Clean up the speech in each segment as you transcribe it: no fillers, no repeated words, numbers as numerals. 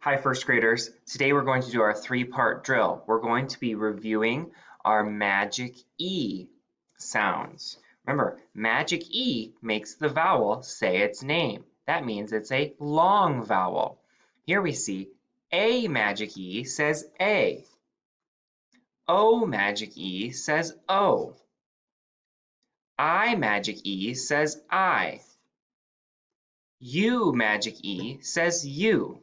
Hi, first graders. Today we're going to do our three-part drill. We're going to be reviewing our magic E sounds. Remember, magic E makes the vowel say its name. That means it's a long vowel. Here we see A magic E says A. O magic E says O. I magic E says I. U magic E says U.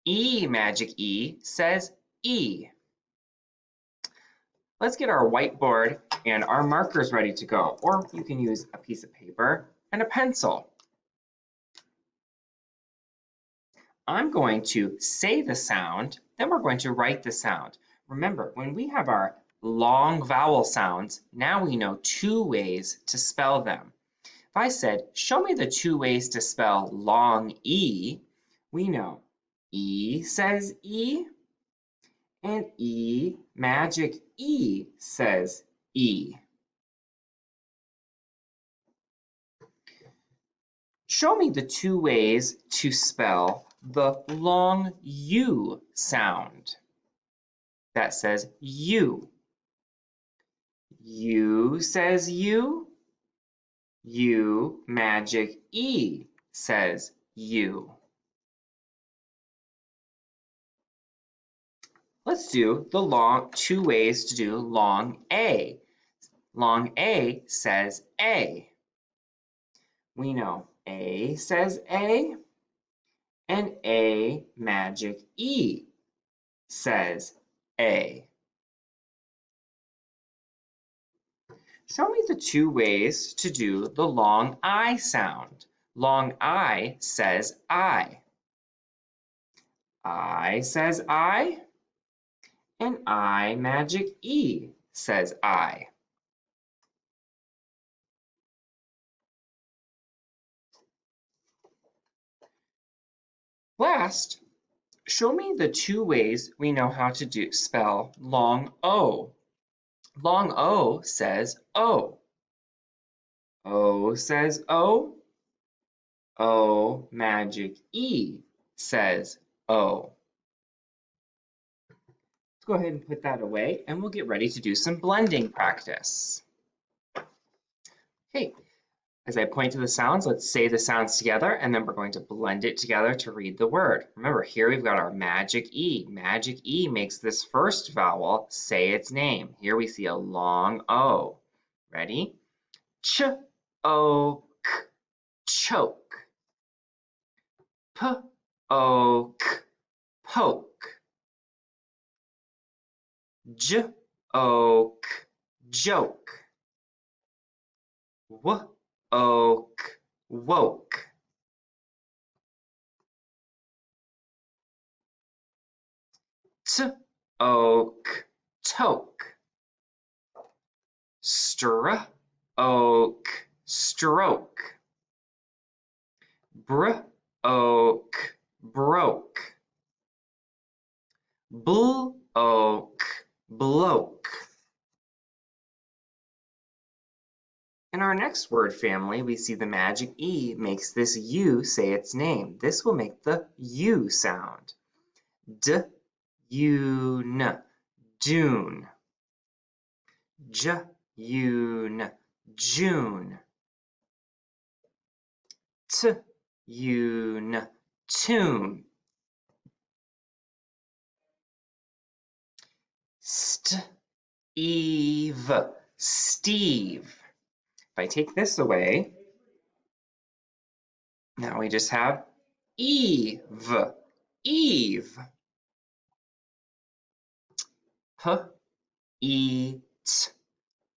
E magic E says E. Let's get our whiteboard and our markers ready to go, or you can use a piece of paper and a pencil. I'm going to say the sound, then we're going to write the sound. Remember, when we have our long vowel sounds, now we know two ways to spell them. If I said, show me the two ways to spell long E, we know E says E, and E, magic E, says E. Show me the two ways to spell the long U sound. That says U. U says U. U, magic E, says U. Let's do the two ways to do long A. Long A says A. We know A says A, and A magic E says A. Show me the two ways to do the long I sound. Long I says I. I says I, and I magic E says I. Last, show me the two ways we know how to spell long O. Long O says O. O says O. O magic E says O. Let's go ahead and put that away and we'll get ready to do some blending practice. Okay, as I point to the sounds, let's say the sounds together and then we're going to blend it together to read the word. Remember, here we've got our magic E. Magic E makes this first vowel say its name. Here we see a long O. Ready? Ch-o-k, choke. P-o-k, poke. J-o-k, joke. W-oak, woke. T-oak, toke. Str-oak, stroke. Br-oak, broke. Bl-oak, bloke. In our next word family, we see the magic E makes this U say its name. This will make the U sound. D-u-n, Dune. J-u-n, June. T-u-n, tune. Steve, Steve. If I take this away, now we just have Eve, Eve. P-eat,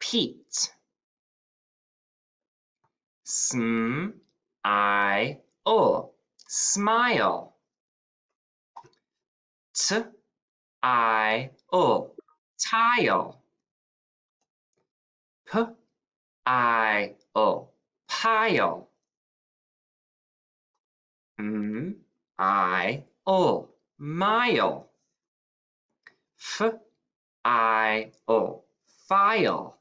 Pete. Sm-I-le, smile. T-I-le, tile. P-I-le, pile. M-I-le, mile. F-I-le, file.